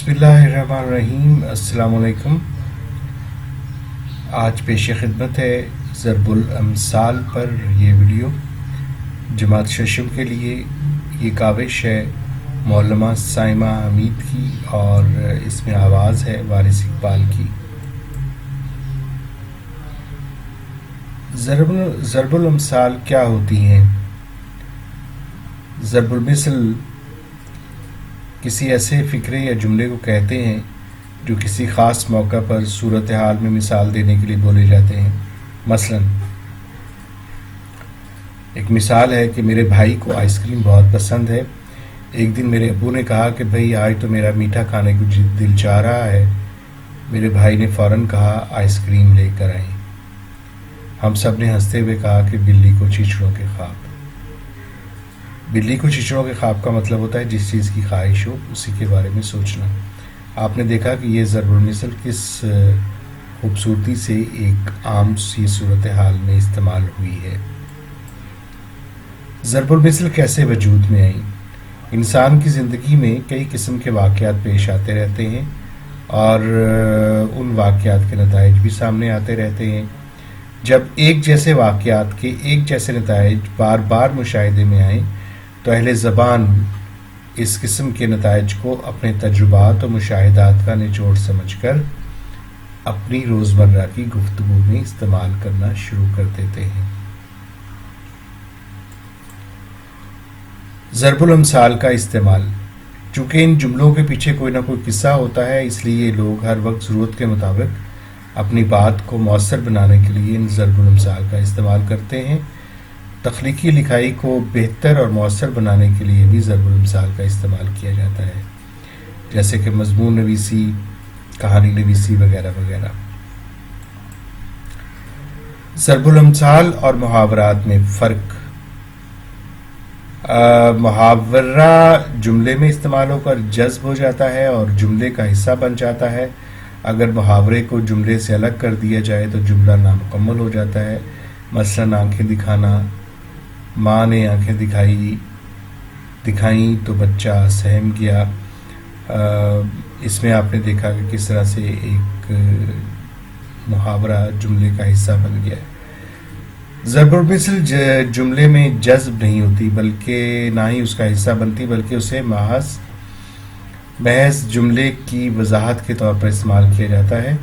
बिस्मिल्लाहिर्रहमानिर्रहीम। अस्सलाम वालेकुम। आज पेश खिदमत है ज़रबुल अमसाल पर ये वीडियो। जमात शशम के लिए ये काविश है मौलमा साइमा हमीद की और इसमें आवाज़ है वारिस इकबाल की। ज़रबुल अमसाल क्या होती हैं? ज़रबुल मिसल किसी ऐसे फ़िक्रे या जुमले को कहते हैं जो किसी ख़ास मौका पर सूरत हाल में मिसाल देने के लिए बोले जाते हैं। मसलन एक मिसाल है कि मेरे भाई को आइसक्रीम बहुत पसंद है। एक दिन मेरे अब्बू ने कहा कि भाई आज तो मेरा मीठा खाने को दिल चाह रहा है। मेरे भाई ने फ़ौरन कहा आइसक्रीम लेकर आएं। हम सब ने हंसते हुए कहा कि बिल्ली को चिचड़ों के ख्वाब। बिल्ली को चिचड़ों के ख्वाब का मतलब होता है जिस चीज़ की ख्वाहिश हो उसी के बारे में सोचना। आपने देखा कि ये ज़रबुल मिसल किस खूबसूरती से एक आम सी सूरत हाल में इस्तेमाल हुई है। ज़रबुल मिसल कैसे वजूद में आई? इंसान की ज़िंदगी में कई किस्म के वाक़यात पेश आते रहते हैं और उन वाक़यात के नताइज भी सामने आते रहते हैं। जब एक जैसे वाक़यात के एक जैसे नताइज बार बार मुशाहिदे में आएँ तो अहले ज़बान इस किस्म के नताइज को अपने तजुर्बात और मुशाहिदात का निचोड़ समझकर अपनी रोज़मर्रा की गुफ्तगू में इस्तेमाल करना शुरू कर देते हैं। ज़रबुल अमसाल का इस्तेमाल। चूँकि इन जुमलों के पीछे कोई ना कोई किस्सा होता है, इसलिए लोग हर वक्त ज़रूरत के मुताबिक अपनी बात को मौसर बनाने के लिए इन ज़रबुल अमसाल का इस्तेमाल करते हैं। तख्लीकी लिखाई को बेहतर और मौसर बनाने के लिए भी ज़रबुल अमसाल का इस्तेमाल किया जाता है, जैसे कि मज़मून नवीसी, कहानी नवीसी वगैरह वगैरह। ज़रबुल अमसाल और मुहावरात में फ़र्क। मुहावरा जुमले में इस्तेमाल होकर जज्ब हो जाता है और जुमले का हिस्सा बन जाता है। अगर मुहावरे को जुमले से अलग कर दिया जाए तो जुमला नामुकम्मल हो जाता है। मसलन आंखें दिखाना। माँ ने आंखें दिखाई तो बच्चा सहम गया। इसमें आपने देखा कि किस तरह से एक मुहावरा जुमले का हिस्सा बन गया है। ज़रबुल मिसल जुमले में जज्ब नहीं होती, बल्कि ना ही उसका हिस्सा बनती, बल्कि उसे महज जुमले की वजाहत के तौर पर इस्तेमाल किया जाता है।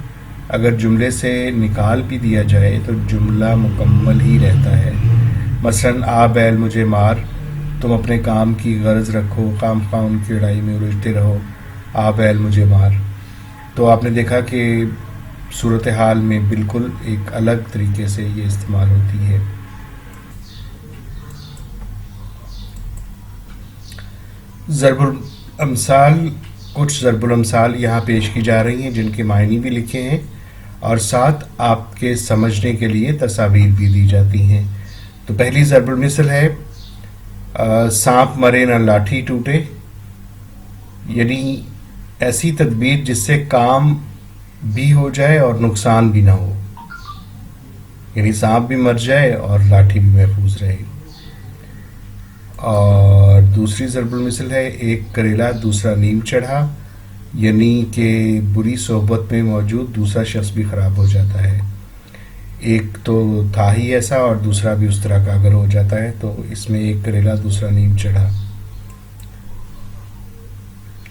अगर जुमले से निकाल भी दिया जाए तो जुमला मुकम्मल ही रहता है। मसलन आ बैल मुझे मार, तुम अपने काम की गर्ज रखो, काम खाम की लड़ाई में उलझते रहो, आ बैल मुझे मार। तो आपने देखा कि सूरत हाल में बिल्कुल एक अलग तरीके से ये इस्तेमाल होती है। ज़रबुल अमसाल, कुछ ज़रबुल अमसाल यहाँ पेश की जा रही हैं जिनके मायने भी लिखे हैं और साथ आपके समझने के लिए तस्वीर भी दी जाती हैं। तो पहली ज़रबुल मिसल है सांप मरे न लाठी टूटे, यानी ऐसी तदबीर जिससे काम भी हो जाए और नुकसान भी ना हो, यानी सांप भी मर जाए और लाठी भी महफूज रहे। और दूसरी ज़रबुल मिसल है एक करेला दूसरा नीम चढ़ा, यानी कि बुरी सोहबत में मौजूद दूसरा शख्स भी ख़राब हो जाता है। एक तो था ही ऐसा और दूसरा भी उस तरह का अगर हो जाता है तो इसमें एक करेला दूसरा नीम चढ़ा।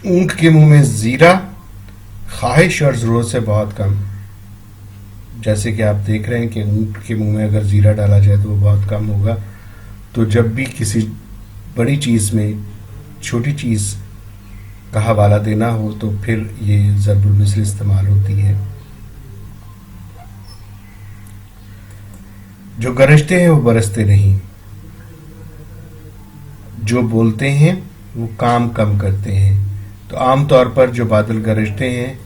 ऊंट के मुंह में जीरा, ख्वाहिश और ज़रूरत से बहुत कम। जैसे कि आप देख रहे हैं कि ऊंट के मुंह में अगर जीरा डाला जाए तो वो बहुत कम होगा। तो जब भी किसी बड़ी चीज़ में छोटी चीज़ का हवाला देना हो तो फिर ये ज़रबुल मिसल इस्तेमाल होती है। जो गरजते हैं वो बरसते नहीं, जो बोलते हैं वो काम कम करते हैं। तो आम तौर पर जो बादल गरजते हैं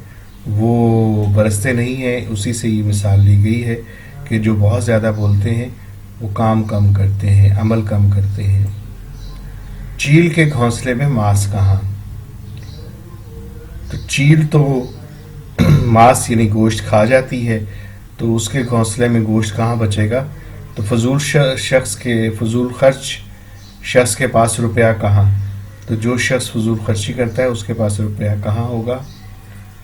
वो बरसते नहीं हैं। उसी से ये मिसाल ली गई है कि जो बहुत ज़्यादा बोलते हैं वो काम कम करते हैं, अमल कम करते हैं। चील के घोंसले में मांस कहाँ? तो चील तो मांस यानी गोश्त खा जाती है, तो उसके घोंसले में गोश्त कहाँ बचेगा? तो फजूल खर्च शख्स के पास रुपया कहाँ? تو جو شخص فضول خرچی کرتا ہے اس کے پاس روپیہ کہاں ہوگا.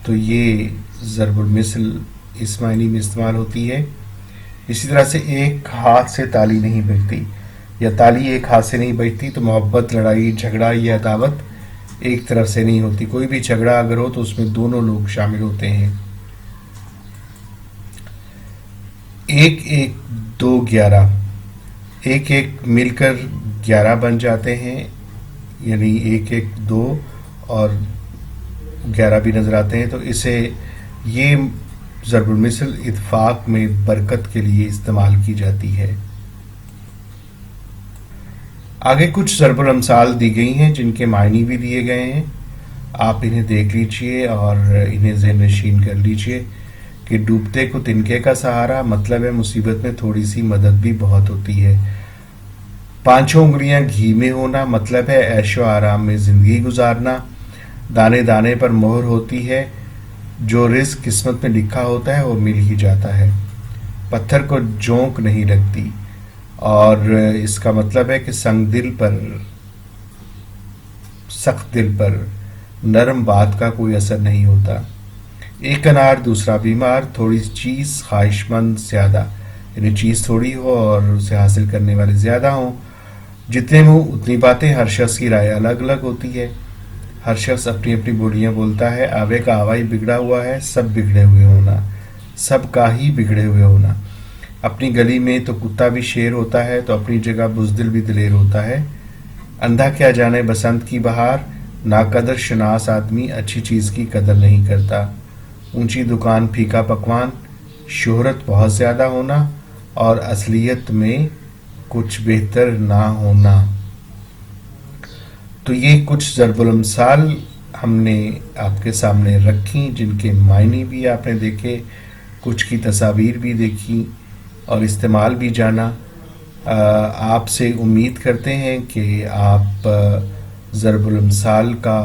تو یہ ضرب المثل اس معنی میں استعمال ہوتی ہے. اسی طرح سے ایک ہاتھ سے تالی نہیں بجتی یا تالی ایک ہاتھ سے نہیں بجتی. تو محبت، لڑائی جھگڑا یا عداوت ایک طرف سے نہیں ہوتی. کوئی بھی جھگڑا اگر ہو تو اس میں دونوں لوگ شامل ہوتے ہیں. 1 1 2 11 1 1 مل کر 11 بن جاتے ہیں، یعنی 1 1 2 اور 11 بھی نظر آتے ہیں. تو اسے یہ ضرب المثل اتفاق میں برکت کے لیے استعمال کی جاتی ہے. آگے کچھ ضرب الامثال دی گئی ہیں جن کے معنی بھی دیے گئے ہیں. آپ انہیں دیکھ لیجئے اور انہیں ذہن نشین کر لیجئے کہ ڈوبتے کو تنکے کا سہارا، مطلب ہے مصیبت میں تھوڑی سی مدد بھی بہت ہوتی ہے. 5 انگلیاں گھی میں ہونا، مطلب ہے عیش و آرام میں زندگی گزارنا. دانے دانے پر مہر ہوتی ہے، جو رزق قسمت میں لکھا ہوتا ہے وہ مل ہی جاتا ہے. پتھر کو جونک نہیں لگتی، اور اس کا مطلب ہے کہ سخت دل پر نرم بات کا کوئی اثر نہیں ہوتا. ایک انار دوسرا بیمار، تھوڑی چیز خواہش مند زیادہ، یعنی چیز تھوڑی ہو اور اسے حاصل کرنے والے زیادہ ہوں. جتنے منہ اتنی باتیں. ہر شخص کی رائے الگ الگ ہوتی ہے، ہر شخص اپنی اپنی بولیاں بولتا ہے. آوے کا آوا ہی بگڑا ہوا ہے، سب بگڑے ہوئے ہونا، سب کا ہی بگڑے ہوئے ہونا. اپنی گلی میں تو کتا بھی شیر ہوتا ہے، تو اپنی جگہ بزدل بھی دلیر ہوتا ہے. اندھا کیا جانے بسنت کی بہار، ناقدر شناس آدمی اچھی چیز کی قدر نہیں کرتا. اونچی دکان پھیکا پکوان، شہرت بہت زیادہ ہونا اور اصلیت میں کچھ بہتر نہ ہونا. تو یہ کچھ ضرب الامثال ہم نے آپ کے سامنے رکھی، جن کے معنی بھی آپ نے دیکھے، کچھ کی تصاویر بھی دیکھی اور استعمال بھی جانا. آپ سے امید کرتے ہیں کہ آپ ضرب الامثال کا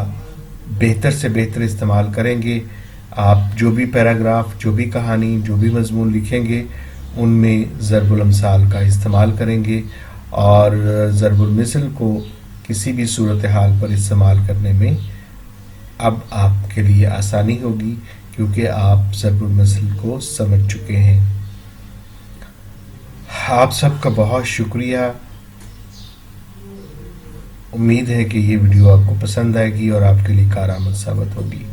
بہتر سے بہتر استعمال کریں گے. آپ جو بھی پیراگراف، جو بھی کہانی، جو بھی مضمون لکھیں گے ان میں ضرب الامثال کا استعمال کریں گے، اور ضرب المثل کو کسی بھی صورتحال پر استعمال کرنے میں اب آپ کے لیے آسانی ہوگی، کیونکہ آپ ضرب المثل کو سمجھ چکے ہیں. آپ سب کا بہت شکریہ. امید ہے کہ یہ ویڈیو آپ کو پسند آئے گی اور آپ کے لیے کارآمد ثابت ہوگی.